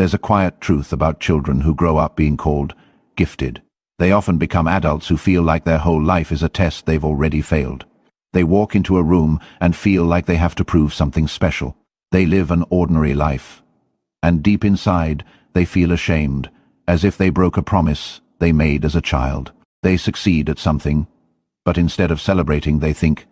There's a quiet truth about children who grow up being called gifted. They often become adults who feel like their whole life is a test they've already failed. They walk into a room and feel like they have to prove something special. They live an ordinary life. And deep inside, they feel ashamed, as if they broke a promise they made as a child. They succeed at something, but instead of celebrating, they think,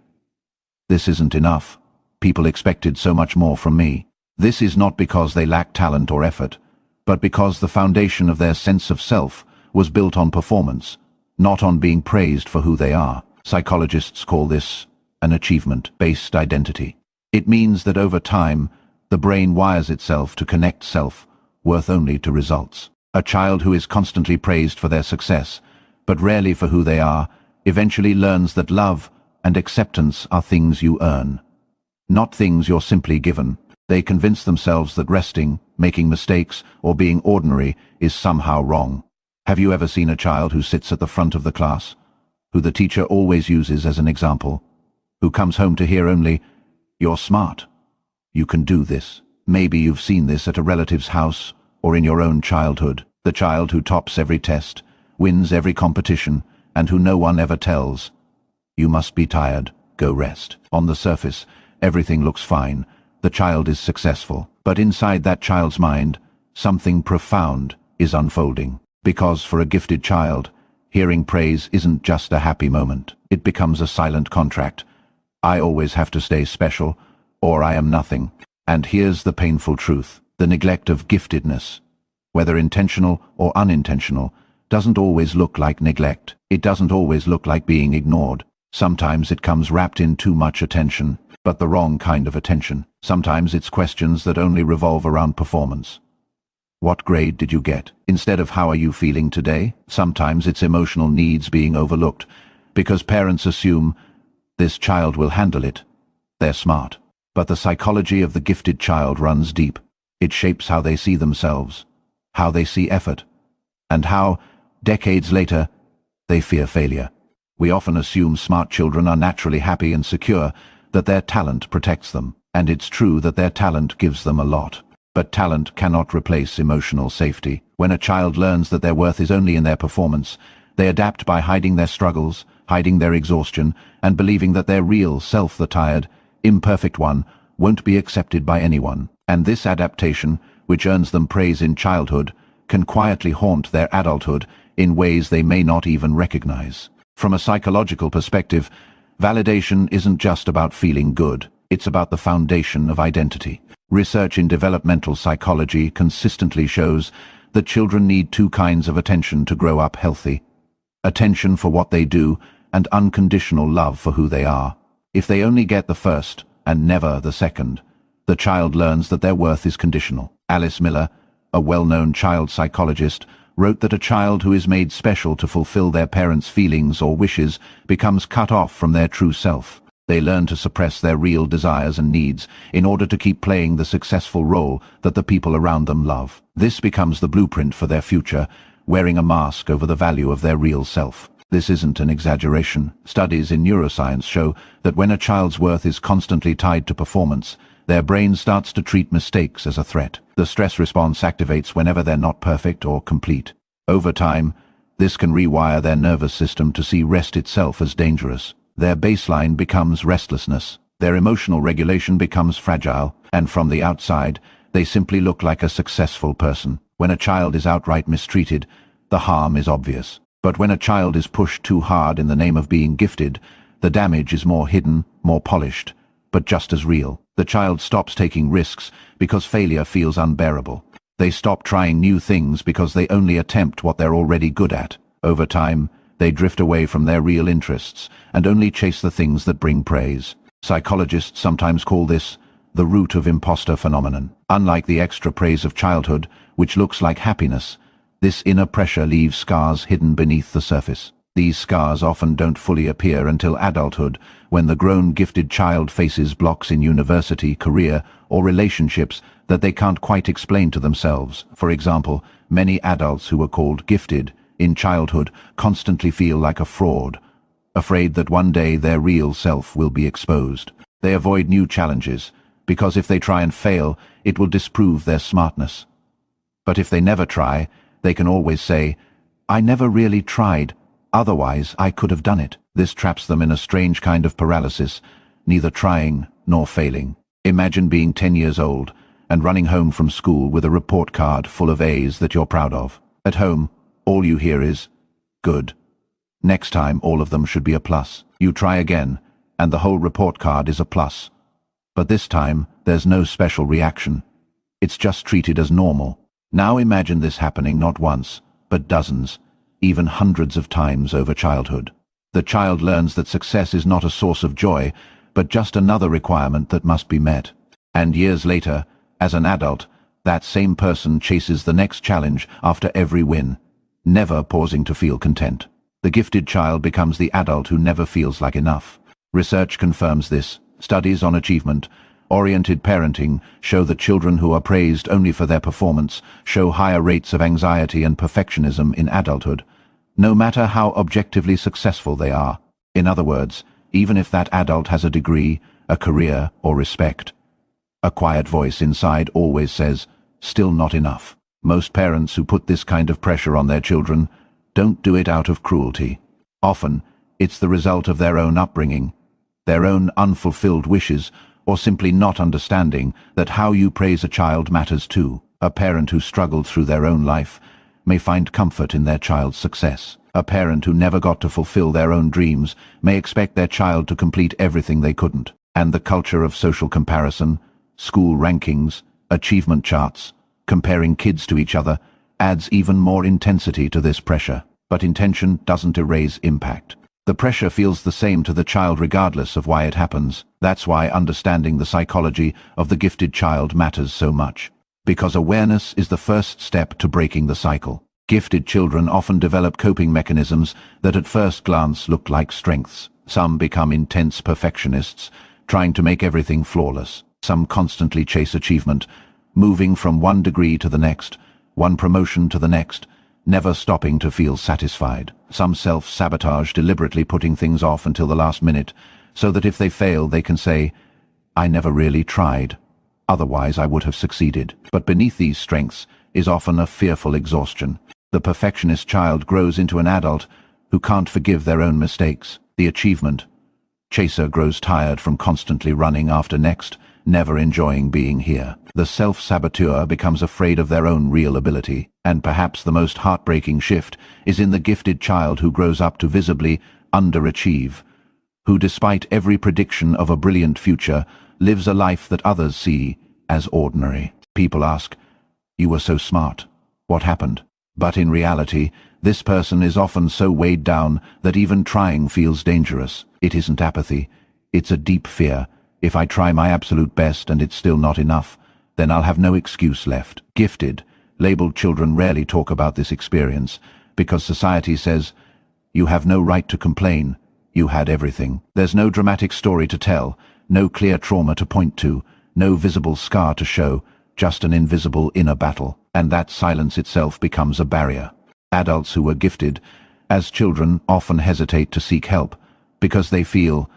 "This isn't enough. People expected so much more from me." This is not because they lack talent or effort, but because the foundation of their sense of self was built on performance, not on being praised for who they are. Psychologists call this an achievement-based identity. It means that over time, the brain wires itself to connect self-worth only to results. A child who is constantly praised for their success, but rarely for who they are, eventually learns that love and acceptance are things you earn, not things you're simply given. They convince themselves that resting, making mistakes, or being ordinary is somehow wrong. Have you ever seen a child who sits at the front of the class, who the teacher always uses as an example, who comes home to hear only, "You're smart. You can do this"? Maybe you've seen this at a relative's house or in your own childhood. The child who tops every test, wins every competition, and who no one ever tells, "You must be tired, go rest." On the surface, everything looks fine. The child is successful. But inside that child's mind, something profound is unfolding. Because for a gifted child, hearing praise isn't just a happy moment. It becomes a silent contract. I always have to stay special, or I am nothing. And here's the painful truth. The neglect of giftedness, whether intentional or unintentional, doesn't always look like neglect. It doesn't always look like being ignored. Sometimes it comes wrapped in too much attention, but the wrong kind of attention. Sometimes it's questions that only revolve around performance. What grade did you get? Instead of how are you feeling today? Sometimes it's emotional needs being overlooked, because parents assume this child will handle it. They're smart. But the psychology of the gifted child runs deep. It shapes how they see themselves, how they see effort, and how, decades later, they fear failure. We often assume smart children are naturally happy and secure, that their talent protects them. And it's true that their talent gives them a lot. But talent cannot replace emotional safety. When a child learns that their worth is only in their performance, they adapt by hiding their struggles, hiding their exhaustion, and believing that their real self, the tired, imperfect one, won't be accepted by anyone. And this adaptation, which earns them praise in childhood, can quietly haunt their adulthood in ways they may not even recognize. From a psychological perspective, validation isn't just about feeling good. It's about the foundation of identity. Research in developmental psychology consistently shows that children need two kinds of attention to grow up healthy. Attention for what they do and unconditional love for who they are. If they only get the first and never the second, the child learns that their worth is conditional. Alice Miller, a well-known child psychologist, wrote that a child who is made special to fulfill their parents' feelings or wishes becomes cut off from their true self. They learn to suppress their real desires and needs in order to keep playing the successful role that the people around them love. This becomes the blueprint for their future, wearing a mask over the value of their real self. This isn't an exaggeration. Studies in neuroscience show that when a child's worth is constantly tied to performance, their brain starts to treat mistakes as a threat. The stress response activates whenever they're not perfect or complete. Over time, this can rewire their nervous system to see rest itself as dangerous. Their baseline becomes restlessness, their emotional regulation becomes fragile, and from the outside, they simply look like a successful person. When a child is outright mistreated, the harm is obvious. But when a child is pushed too hard in the name of being gifted, the damage is more hidden, more polished, but just as real. The child stops taking risks because failure feels unbearable. They stop trying new things because they only attempt what they're already good at. Over time, they drift away from their real interests and only chase the things that bring praise. Psychologists sometimes call this the root of imposter phenomenon. Unlike the extra praise of childhood, which looks like happiness, this inner pressure leaves scars hidden beneath the surface. These scars often don't fully appear until adulthood, when the grown gifted child faces blocks in university, career, or relationships that they can't quite explain to themselves. For example, many adults who were called gifted in childhood constantly feel like a fraud, afraid that one day their real self will be exposed. They avoid new challenges, because if they try and fail, it will disprove their smartness. But if they never try, they can always say, "I never really tried, otherwise I could have done it." This traps them in a strange kind of paralysis, neither trying nor failing. Imagine being 10 years old and running home from school with a report card full of A's that you're proud of. At home, all you hear is, "Good." Next time, all of them should be a plus. You try again, and the whole report card is a plus. But this time, there's no special reaction. It's just treated as normal. Now imagine this happening not once, but dozens, even hundreds of times over childhood. The child learns that success is not a source of joy, but just another requirement that must be met. And years later, as an adult, that same person chases the next challenge after every win, never pausing to feel content. The gifted child becomes the adult who never feels like enough. Research confirms this. Studies on achievement-oriented parenting show that children who are praised only for their performance show higher rates of anxiety and perfectionism in adulthood, no matter how objectively successful they are. In other words, even if that adult has a degree, a career, or respect, a quiet voice inside always says, "Still not enough." Most parents who put this kind of pressure on their children don't do it out of cruelty. Often, it's the result of their own upbringing, their own unfulfilled wishes, or simply not understanding that how you praise a child matters too. A parent who struggled through their own life may find comfort in their child's success. A parent who never got to fulfill their own dreams may expect their child to complete everything they couldn't. And the culture of social comparison, school rankings, achievement charts, comparing kids to each other, adds even more intensity to this pressure. But intention doesn't erase impact. The pressure feels the same to the child regardless of why it happens. That's why understanding the psychology of the gifted child matters so much. Because awareness is the first step to breaking the cycle. Gifted children often develop coping mechanisms that at first glance look like strengths. Some become intense perfectionists, trying to make everything flawless. Some constantly chase achievement, moving from one degree to the next, one promotion to the next, never stopping to feel satisfied. Some self-sabotage, deliberately putting things off until the last minute, so that if they fail they can say, "I never really tried, otherwise I would have succeeded." But beneath these strengths is often a fearful exhaustion. The perfectionist child grows into an adult who can't forgive their own mistakes. The achievement chaser grows tired from constantly running after next, never enjoying being here. The self-saboteur becomes afraid of their own real ability. And perhaps the most heartbreaking shift is in the gifted child who grows up to visibly underachieve, who despite every prediction of a brilliant future, lives a life that others see as ordinary. People ask, "You were so smart. What happened?" But in reality, this person is often so weighed down that even trying feels dangerous. It isn't apathy, it's a deep fear. If I try my absolute best and it's still not enough, then I'll have no excuse left. Gifted, labeled children rarely talk about this experience, because society says, "You have no right to complain, you had everything." There's no dramatic story to tell, no clear trauma to point to, no visible scar to show, just an invisible inner battle. And that silence itself becomes a barrier. Adults who were gifted as children often hesitate to seek help, because they feel,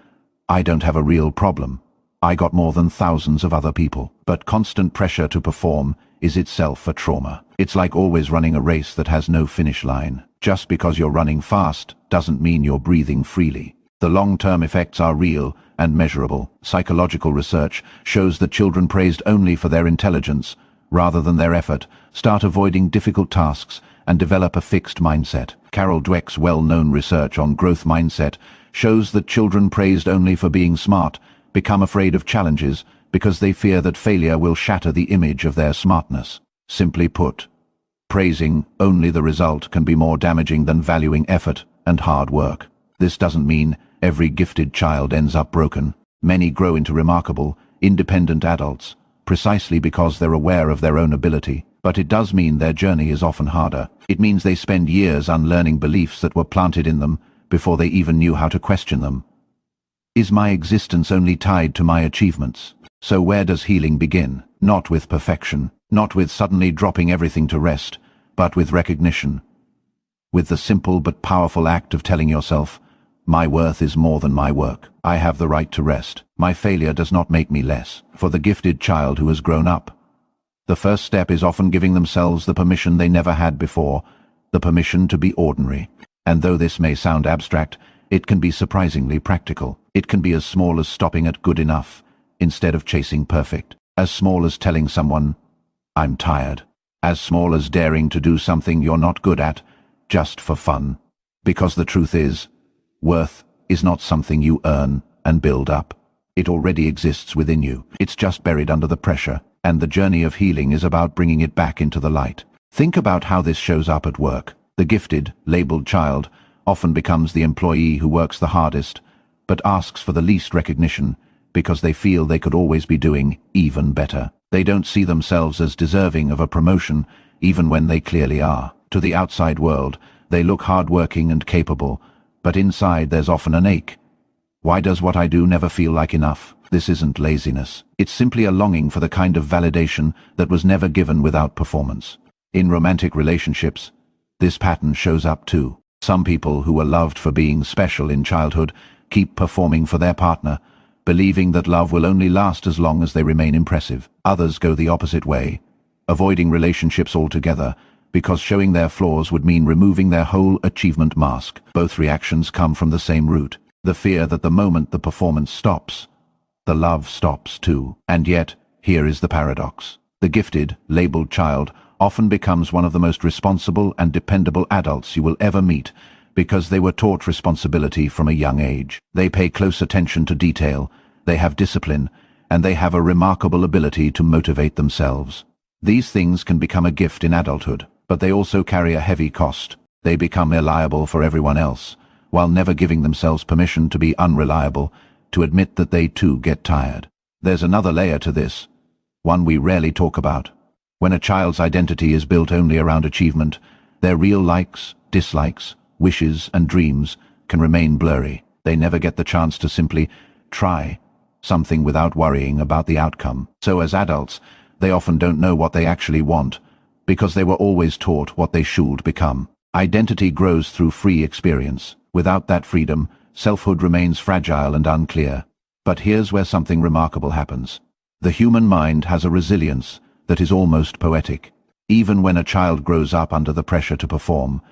"I don't have a real problem. I got more than thousands of other people." But constant pressure to perform is itself a trauma. It's like always running a race that has no finish line. Just because you're running fast doesn't mean you're breathing freely. The long-term effects are real and measurable. Psychological research shows that children praised only for their intelligence, rather than their effort, start avoiding difficult tasks and develop a fixed mindset. Carol Dweck's well-known research on growth mindset shows that children praised only for being smart become afraid of challenges because they fear that failure will shatter the image of their smartness. Simply put, praising only the result can be more damaging than valuing effort and hard work. This doesn't mean every gifted child ends up broken. Many grow into remarkable, independent adults, precisely because they're aware of their own ability. But it does mean their journey is often harder. It means they spend years unlearning beliefs that were planted in them before they even knew how to question them. Is my existence only tied to my achievements? So where does healing begin? Not with perfection, not with suddenly dropping everything to rest, but with recognition. With the simple but powerful act of telling yourself, "My worth is more than my work. I have the right to rest. My failure does not make me less." For the gifted child who has grown up, The first step is often giving themselves the permission they never had before, the permission to be ordinary. And though this may sound abstract, it can be surprisingly practical. It can be as small as stopping at good enough, instead of chasing perfect. As small as telling someone, "I'm tired." As small as daring to do something you're not good at, just for fun. Because the truth is, worth is not something you earn and build up. It already exists within you. It's just buried under the pressure, and the journey of healing is about bringing it back into the light. Think about how this shows up at work. The gifted, labeled child often becomes the employee who works the hardest, but asks for the least recognition because they feel they could always be doing even better. They don't see themselves as deserving of a promotion, even when they clearly are. To the outside world, they look hardworking and capable, but inside there's often an ache. Why does what I do never feel like enough? This isn't laziness. It's simply a longing for the kind of validation that was never given without performance. In romantic relationships, this pattern shows up too. Some people who were loved for being special in childhood keep performing for their partner, believing that love will only last as long as they remain impressive. Others go the opposite way, avoiding relationships altogether, because showing their flaws would mean removing their whole achievement mask. Both reactions come from the same root, the fear that the moment the performance stops, the love stops too. And yet, here is the paradox. The gifted, labeled child often becomes one of the most responsible and dependable adults you will ever meet, because they were taught responsibility from a young age. They pay close attention to detail, they have discipline, and they have a remarkable ability to motivate themselves. These things can become a gift in adulthood, but they also carry a heavy cost. They become reliable for everyone else, while never giving themselves permission to be unreliable, to admit that they too get tired. There's another layer to this, one we rarely talk about. When a child's identity is built only around achievement, their real likes, dislikes, wishes and dreams can remain blurry. They never get the chance to simply try something without worrying about the outcome. So as adults, they often don't know what they actually want, because they were always taught what they should become. Identity grows through free experience. Without that freedom, selfhood remains fragile and unclear. But here's where something remarkable happens. The human mind has a resilience that is almost poetic. Even when a child grows up under the pressure to perform,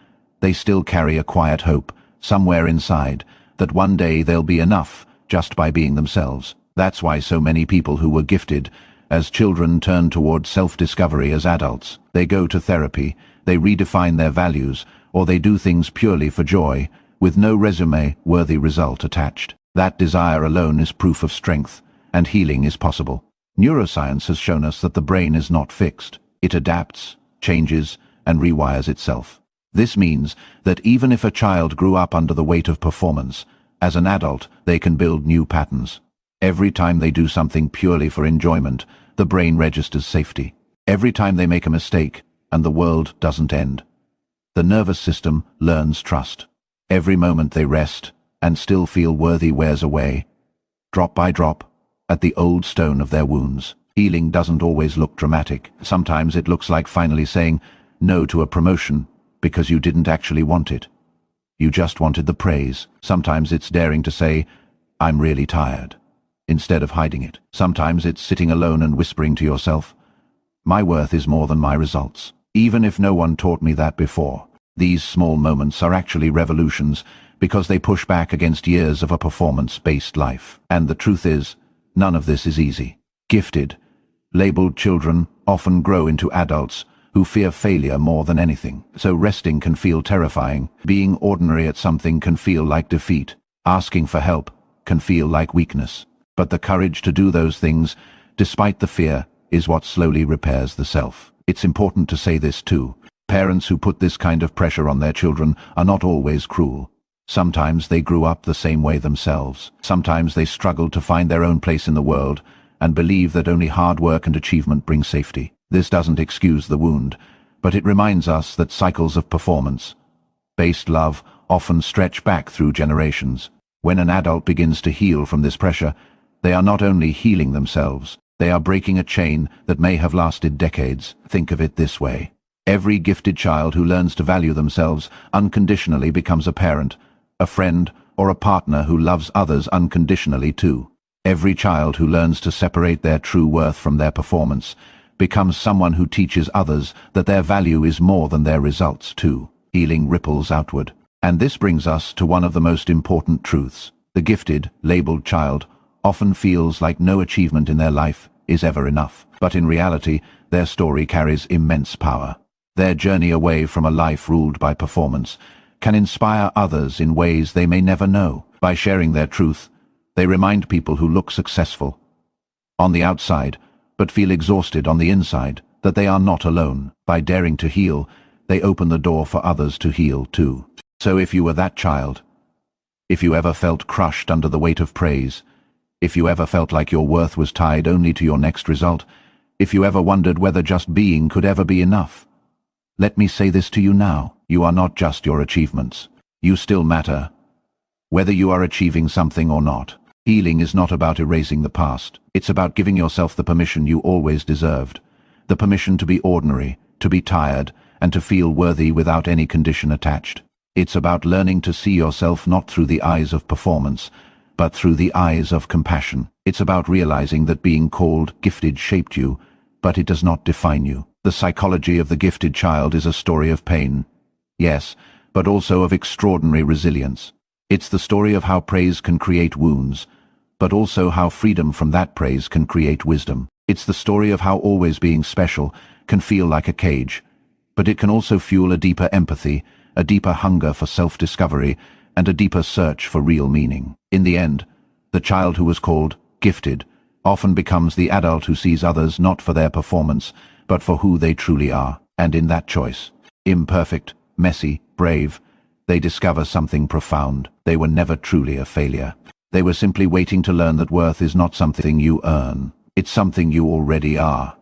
they still carry a quiet hope, somewhere inside, that one day they'll be enough just by being themselves. That's why so many people who were gifted as children turn toward self-discovery as adults. They go to therapy, they redefine their values, or they do things purely for joy, with no resume-worthy result attached. That desire alone is proof of strength, and healing is possible. Neuroscience has shown us that the brain is not fixed. It adapts, changes, and rewires itself. This means that even if a child grew up under the weight of performance, as an adult they can build new patterns. Every time they do something purely for enjoyment, the brain registers safety. Every time they make a mistake, and the world doesn't end, the nervous system learns trust. Every moment they rest, and still feel worthy wears away, drop by drop, at the old stone of their wounds. Healing doesn't always look dramatic. Sometimes it looks like finally saying no to a promotion because you didn't actually want it. You just wanted the praise. Sometimes it's daring to say, "I'm really tired," instead of hiding it. Sometimes it's sitting alone and whispering to yourself, "My worth is more than my results, even if no one taught me that before." These small moments are actually revolutions because they push back against years of a performance-based life. And the truth is, none of this is easy. Gifted, labeled children often grow into adults who fear failure more than anything. So resting can feel terrifying. Being ordinary at something can feel like defeat. Asking for help can feel like weakness. But the courage to do those things, despite the fear, is what slowly repairs the self. It's important to say this too. Parents who put this kind of pressure on their children are not always cruel. Sometimes they grew up the same way themselves. Sometimes they struggled to find their own place in the world and believe that only hard work and achievement bring safety. This doesn't excuse the wound, but it reminds us that cycles of performance-based love often stretch back through generations. When an adult begins to heal from this pressure, they are not only healing themselves, they are breaking a chain that may have lasted decades. Think of it this way. Every gifted child who learns to value themselves unconditionally becomes a parent, a friend, or a partner who loves others unconditionally too. Every child who learns to separate their true worth from their performance becomes someone who teaches others that their value is more than their results too. Healing ripples outward. And this brings us to one of the most important truths. The gifted, labeled child often feels like no achievement in their life is ever enough. But in reality, their story carries immense power. Their journey away from a life ruled by performance can inspire others in ways they may never know. By sharing their truth, they remind people who look successful on the outside, but feel exhausted on the inside, that they are not alone. By daring to heal, they open the door for others to heal too. So if you were that child, if you ever felt crushed under the weight of praise, if you ever felt like your worth was tied only to your next result, if you ever wondered whether just being could ever be enough, let me say this to you now. You are not just your achievements. You still matter, whether you are achieving something or not. Healing is not about erasing the past. It's about giving yourself the permission you always deserved. The permission to be ordinary, to be tired, and to feel worthy without any condition attached. It's about learning to see yourself not through the eyes of performance, but through the eyes of compassion. It's about realizing that being called gifted shaped you, but it does not define you. The psychology of the gifted child is a story of pain, yes, but also of extraordinary resilience. It's the story of how praise can create wounds, but also how freedom from that praise can create wisdom. It's the story of how always being special can feel like a cage, but it can also fuel a deeper empathy, a deeper hunger for self-discovery, and a deeper search for real meaning. In the end, the child who was called gifted often becomes the adult who sees others not for their performance, but for who they truly are. And in that choice, imperfect, messy, brave, they discover something profound. They were never truly a failure. They were simply waiting to learn that worth is not something you earn. It's something you already are.